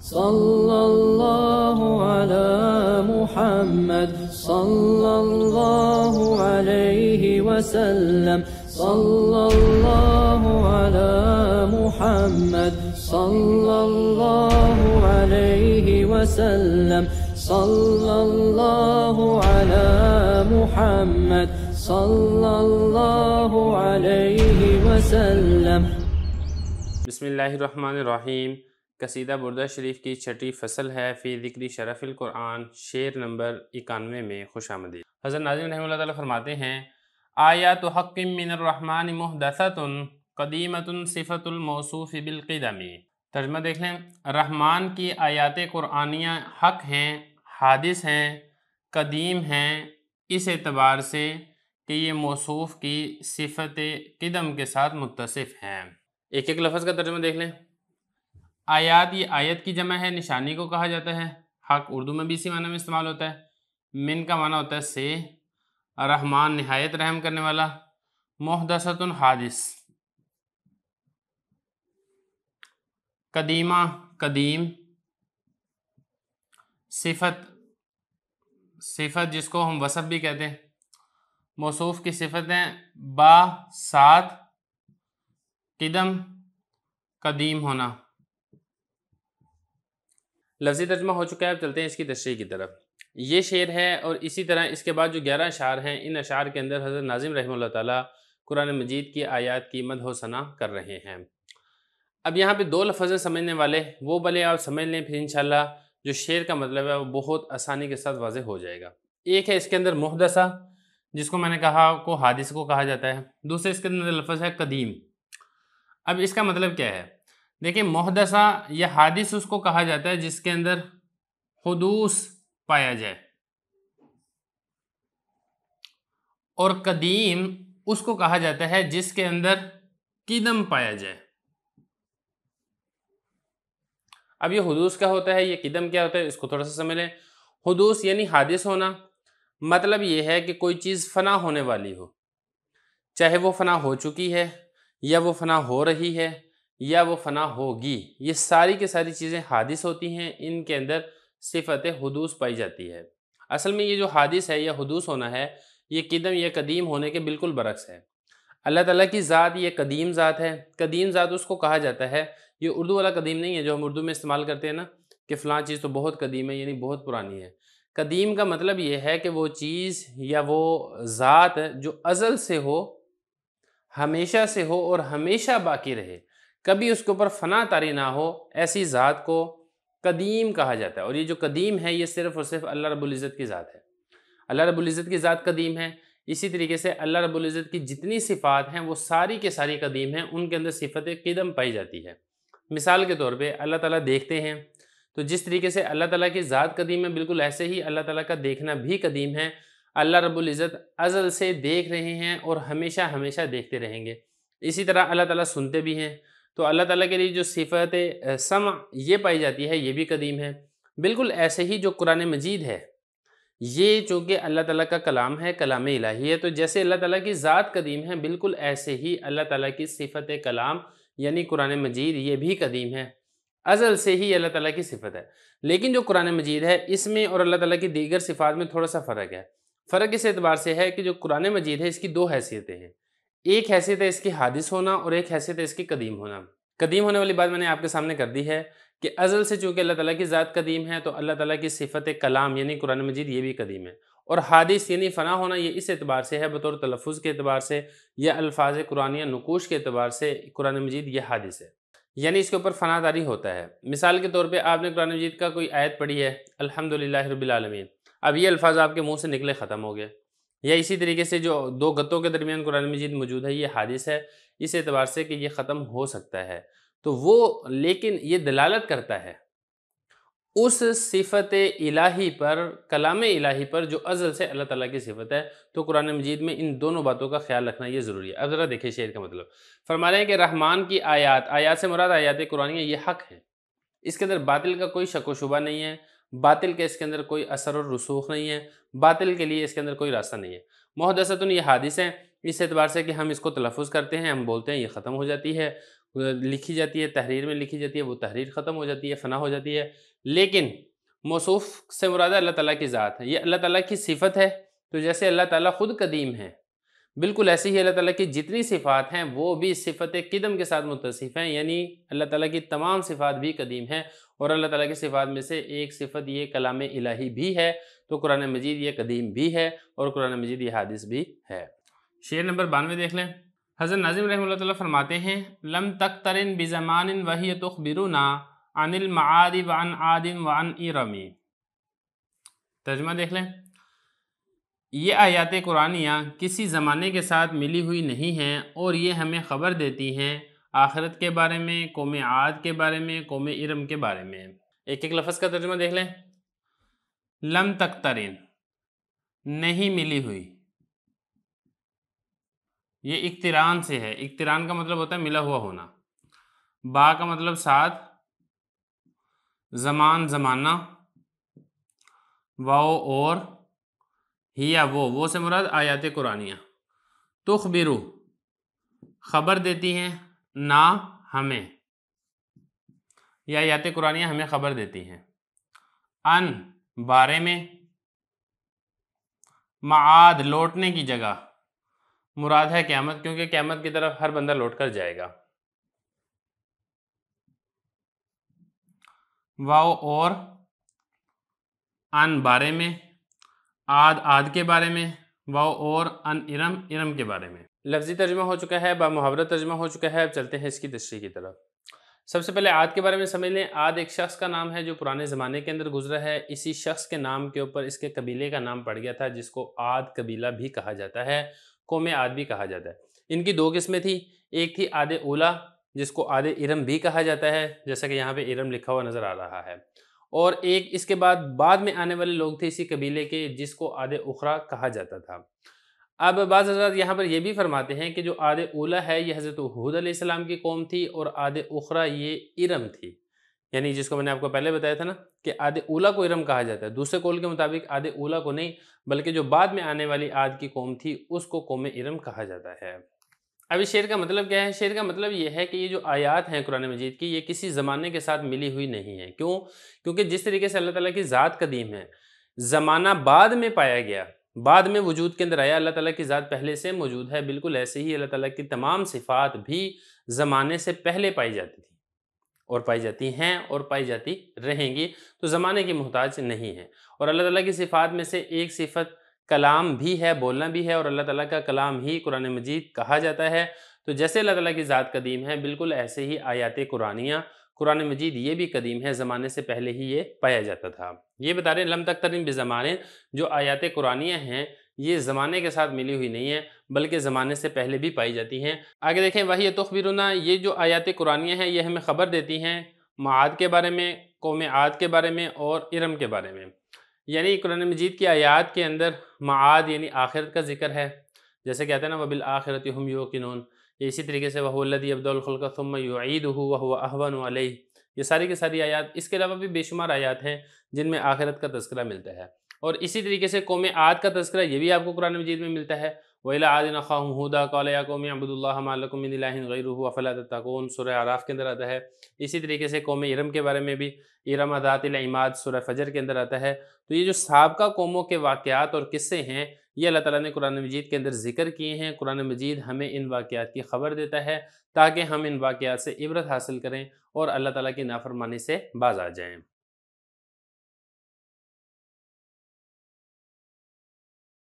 सल्लल्लाहु अला मुहम्मद सल्लल्लाहु अलैहि वसल्लम सल्लल्लाहु अला मुहम्मद सल्लल्लाहु अलैहि वसल्लम सल्लल्लाहु अला मुहम्मद सल्लल्लाहु अलैहि वसल्लम। बिस्मिल्लाहिर्रहमानिर्रहीम। कसीदा बुर्दा शरीफ की छठी फसल है फ़ी ज़िक्र शरफ़िल क़ुरआन, शेर नंबर 91 में खुशामदीद। हज़रत नाज़िम रहमतुल्लाह ताला फरमाते हैं, आयातु हक़्क़िम मिनर रहमान मुहदसतुन क़दीमतुन सिफ़तुल मौसूफ़ बिल क़िदमी। तर्जुमा देख लें, रहमान की आयात क़ुरआनियाँ हक़ हैं, हादिस हैं, कदीम हैं, इस एतबार से कि ये मौसूफ़ की सिफ़त क़िदम के साथ मुत्तसिफ़ हैं। एक एक लफ्ज़ का तर्जुमा देख लें। आयात, ये आयत की जमा है, निशानी को कहा जाता है। हक़ उर्दू में भी इसी माने में इस्तेमाल होता है। मिन का माना होता है से। रहमान निहायत रहम करने वाला। मुहदसतुन हादिस। कदीमा कदीम। सिफत, सिफत जिसको हम वसफ भी कहते हैं। मौसूफ की सिफतें बा साथ, किदम कदीम होना। लफ्ज़ी तर्जुमा हो चुका है, अब चलते हैं इसकी तशरीह की तरफ। ये शेर है और इसी तरह इसके बाद जो 11 अशार हैं, इन अशार के अंदर हज़रत नाज़िम रहमतुल्लाह ताला कुरान मजीद की आयात की मदह व सना कर रहे हैं। अब यहाँ पे दो लफ्ज़ समझने वाले वो भले आप समझ लें, फिर इंशाल्लाह जो शेर का मतलब है वो बहुत आसानी के साथ वाज़ेह हो जाएगा। एक है इसके अंदर मुहदसा, जिसको मैंने कहा को हादिस को कहा जाता है। दूसरे इसके अंदर लफ्ज़ है कदीम। अब इसका मतलब क्या है? देखिए, मुहदसा या हादिस उसको कहा जाता है जिसके अंदर हुदूस पाया जाए, और कदीम उसको कहा जाता है जिसके अंदर किदम पाया जाए। अब ये हुदूस क्या होता है, ये किदम क्या होता है, इसको थोड़ा सा समझ लें। हुदूस यानी हादिस होना, मतलब ये है कि कोई चीज़ फना होने वाली हो, चाहे वो फना हो चुकी है या वो फना हो रही है या वो फना होगी। ये सारी की सारी चीज़ें हादिस होती हैं, इनके अंदर सिफत हुदूस पाई जाती है। असल में ये जो हादिस है या हुदूस होना है, ये किदम या कदीम होने के बिल्कुल बरक्स है। अल्लाह ताला की ज़ात ये कदीम ज़ात है। कदीम ज़ात उसको कहा जाता है, ये उर्दू वाला कदीम नहीं है जो हम उर्दू में इस्तेमाल करते हैं ना, कि फ़लाँ चीज़ तो बहुत कदीम है, यानी बहुत पुरानी है। कदीम का मतलब ये है कि वो चीज़ या वो ज़ात जो अज़ल से हो, हमेशा से हो और हमेशा बाकी रहे, कभी उसके ऊपर फना तारी ना हो, ऐसी ज़ात को कदीम कहा जाता है। और ये जो कदीम है, ये सिर्फ़ और सिर्फ अल्लाह रब्बुल इज़्ज़त की ज़ात है। अल्लाह रब्बुल इज़्ज़त की ज़ात कदीम है। इसी तरीके से अल्लाह रब्बुल इज़्ज़त की जितनी सिफ़ात हैं वो सारी के सारी कदीम हैं, उनके अंदर सिफ़त क़िदम पाई जाती है। मिसाल के तौर पे अल्लाह ताला देखते हैं, तो जिस तरीके से अल्लाह ताला की ज़ात कदीम है, बिल्कुल ऐसे ही अल्लाह ताला का देखना भी कदीम है। अल्लाह रब्बुल इज़्ज़त अज़ल से देख रहे हैं और हमेशा हमेशा देखते रहेंगे। इसी तरह अल्लाह ताला सुनते भी हैं, तो अल्लाह ताला के लिए जो सिफ़त सम ये पाई जाती है, ये भी कदीम है। बिल्कुल ऐसे ही जो कुरान मजीद है, ये चूँकि अल्लाह ताला का कलाम है, कलाम इलाही है, तो जैसे अल्लाह ताला की ज़ात कदीम है, बिल्कुल ऐसे ही अल्लाह ताला की सिफ़त कलाम यानी कुरान मजीद ये भी कदीम है। अज़ल से ही अल्लाह ताला की सिफ़त है। लेकिन जो कुरान मजीद है, इसमें और अल्लाह ताला की दीगर सिफ़ात में थोड़ा सा फ़र्क है। फ़र्क इस एतबार से है कि जो कुरान मजीद है, इसकी दो हैसियतें हैं। एक हैसियत है इसकी हादिस होना और एक हैसियत है इसकी कदीम होना। कदीम होने वाली बात मैंने आपके सामने कर दी है कि अज़ल से चूँकि अल्लाह ताला की ज़ात कदीम है, तो अल्लाह ताला की सिफ़त कलाम यानी कुरान मजीद ये भी कदीम है। और हादिस यानी फ़ना होना, ये इस एतबार से है बतौर तलफ़ुज़ के एतबार से या अल्फ़ाज़ कुरानिया नुकूश के एतबार से कुरान मजीद ये हादिस है, यानी इसके ऊपर फ़नादारी होता है। मिसाल के तौर पे आपने कुरान मजीद का कोई आयत पढ़ी है, अल्हम्दुलिल्लाहि रब्बिल आलमीन, अब ये अल्फ़ाज़ आपके मुँह से निकले ख़त्म हो गए। या इसी तरीके से जो दो गत्तों के दरमियान कुरान मजीद मौजूद है, ये हादिस है, इस एतबार से कि ये ख़त्म हो सकता है। तो वो, लेकिन ये दलालत करता है उस सिफ़त इलाही पर, कलाम इलाही पर, जो अज़ल से अल्लाह ताला की सिफ़त है। तो कुरान मजीद में इन दोनों बातों का ख्याल रखना ये ज़रूरी है। अब ज़रा देखिए शेर का मतलब। फरमा रहे हैं कि रहमान की आयात, आयात से मुराद आयात कुरानिया, ये हक़ है, इसके अंदर बातिल का कोई शक व शुबा नहीं है, बातिल के इसके अंदर कोई असर और रसूख नहीं है, बातिल के लिए इसके अंदर कोई रास्ता नहीं है। मुहदसतुन ये हादिस है, इस एतबार से कि हम इसको तलफ़ुज़ करते हैं, हम बोलते हैं, ये ख़त्म हो जाती है। لکھی جاتی ہے، تحریر میں لکھی جاتی ہے، وہ تحریر ختم ہو جاتی ہے، فنا ہو جاتی ہے، لیکن موصوف سے مراد اللہ تعالیٰ کی ذات ہے، یہ اللہ تعالیٰ کی صفت ہے۔ تو جیسے اللہ تعالیٰ خود قدیم ہے، بالکل ایسے ہی اللہ تعالیٰ کی جتنی صفات ہیں وہ بھی صفت قدم کے ساتھ متصف ہیں، یعنی اللہ تعالیٰ کی تمام صفات بھی قدیم ہیں، اور اللہ تعالیٰ کی صفات میں سے ایک صفت یہ کلام الہی بھی ہے، تو قرآن مجید یہ قدیم بھی ہے اور قرآن مجید یہ حادث بھی ہے۔ شعر نمبر 92 دیکھ لیں۔ حضرت ناظم رحمہ اللہ تعالیٰ فرماتے ہیں لم تقترن بزمان وہی تخبرنا عن المعاد وعن عاد وعن ارم۔ ترجمہ دیکھ لیں۔ یہ آیات قرآنیہ کسی زمانے کے ساتھ ملی ہوئی نہیں ہیں اور یہ ہمیں خبر دیتی ہیں آخرت کے بارے میں، قوم عاد کے بارے میں، قوم ارم کے بارے میں۔ ایک ایک لفظ کا ترجمہ دیکھ لیں۔ لم تقترن، نہیں ملی ہوئی، یہ اقتران سے ہے، اقتران کا مطلب ہوتا ہے ملا ہوا ہونا، با کا مطلب ساتھ، زمان زمانہ، واو اور، ہیا وہ سے مراد آیات قرآنیہ، تخبرو خبر دیتی ہیں، نا ہمیں، یا آیات قرآنیہ ہمیں خبر دیتی ہیں، ان بارے میں، معاد لوٹنے کی جگہ، مراد ہے قیامت، کیونکہ قیامت کی طرف ہر بندہ لوٹ کر جائے گا، واو اور، ان بارے میں، عاد کے بارے میں، واو اور، ان ارم کے بارے میں۔ لفظی ترجمہ ہو چکا ہے، با محاورہ ترجمہ ہو چکا ہے، اب چلتے ہیں اس کی تشریح کی طرف۔ سب سے پہلے عاد کے بارے میں سمجھ لیں۔ عاد ایک شخص کا نام ہے جو پرانے زمانے کے اندر گزرا ہے، اسی شخص کے نام کے اوپر اس کے قبیلے کا نام پڑ گیا تھا جس کو عاد قبیلہ بھی کہا جاتا ہے، قوم عاد بھی کہا جاتا ہے۔ ان کی دو قسمیں تھیں، ایک تھی عاد اولا جس کو عاد ارم بھی کہا جاتا ہے، جیسا کہ یہاں پہ ارم لکھا ہوا نظر آ رہا ہے، اور ایک اس کے بعد میں آنے والے لوگ تھے اسی قبیلے کے جس کو عاد اخرى کہا جاتا تھا۔ اب بعض حضرات یہاں پر یہ بھی فرماتے ہیں کہ جو عاد اولا ہے یہ حضرت ہود علیہ السلام کی قوم تھی، اور عاد اخرى یہ ارم تھی، یعنی جس کو میں نے آپ کو پہلے بتایا تھا نا کہ عاد اولا کو ارم کہا جاتا ہے، دوسرے قول کے مطابق عاد اولا کو نہیں بلکہ جو بعد میں آنے والی عاد کی قوم تھی اس کو قوم ارم کہا جاتا ہے۔ اب اس شعر کا مطلب کیا ہے؟ شعر کا مطلب یہ ہے کہ یہ جو آیات ہیں قرآن مجید کی یہ کسی زمانے کے ساتھ ملی ہوئی نہیں ہیں۔ کیوں؟ کیونکہ جس طریقے سے اللہ تعالیٰ کی ذات قدیم ہے، زمانہ بعد میں پایا گیا، بعد میں وجود کے اندر آیا، اللہ تعالیٰ کی ذات پہلے سے موجود ہے، بالکل ایسے ہی اللہ تعالیٰ کی تمام صفات بھی زمانے سے پہلے پائی جاتی تھی اور پائی جاتی ہیں اور پائی جاتی رہیں گی، تو زمانے کی محتاج نہیں ہے۔ اور اللہ تعالیٰ کی صفات میں سے ایک صفت کلام بھی ہے، بولنا بھی ہے، اور اللہ تعالیٰ کا کلام ہی قرآن مجید کہا جاتا ہے۔ تو جیسے اللہ تعالیٰ کی ذات قدیم ہے، بالکل ایسے ہی آیات قرآنیہ، قرآن مجید یہ بھی قدیم ہے، زمانے سے پہلے ہی یہ پایا جاتا تھا۔ یہ بتا رہے ہیں لم تقترن بزمان، جو آیات قرآنیہ ہیں یہ زمانے کے ساتھ ملی ہوئی نہیں ہیں بلکہ زمانے سے پہلے بھی پائی جاتی ہیں۔ آگے دیکھیں وحی تخبرنا، یہ جو آیات قرآنیہ ہیں یہ ہمیں خبر دیتی ہیں معاد کے بارے میں، قوم عاد کے بارے میں اور ارم کے بارے میں، یعنی قرآن مجید کی آیات کے اندر معاد یعنی آخرت کا ذکر ہے، جیسے کہتے ہیں نا وَبِالْآخِرَةِ هُمْ يُوقِنُونَ، اسی طریقے سے وَهُوَ الَّذِي يَبْدَأُ الْخَلْقَ ثُمَّ يُعِيدُهُ وَهُوَ أَهْوَنُ عَلَيْهِ، یہ ساری کی ساری آیات، اس کے علاوہ بھی بے شمار آیات ہیں جن میں آخرت کا تذکرہ ملتا ہے۔ اور اسی طریقے سے قوم عاد کا تذکرہ یہ بھی آپ کو قرآن مجید میں ملتا ہے، وَإِلَىٰ عَادٍ أَخَاهُمْ هُودًا قَالَ يَا قَوْمِ اعْبُدُوا اللَّهَ مَا لَكُم مِّنْ إِلَٰهٍ غَيْرُهُ أَفَلَا تَتَّقُونَ، سورہ اعراف کے اندر آتا ہے۔ اسی طریقے سے قوم ارم کے بارے میں بھی، ارم ذات العماد، سورہ فجر کے اندر آتا ہے۔ تو یہ جو سابقہ قوموں کے واقعات اور قصے ہیں یہ اللہ تعالیٰ نے قرآن مجید کے اندر ذکر کیے ہیں۔ قرآن مجید ہمیں ان واقعات کی خبر دیتا ہے تاکہ ہم ان واقعات سے عبرت حاصل کریں اور اللہ تعالیٰ کی نافرمانی سے باز آ جائیں۔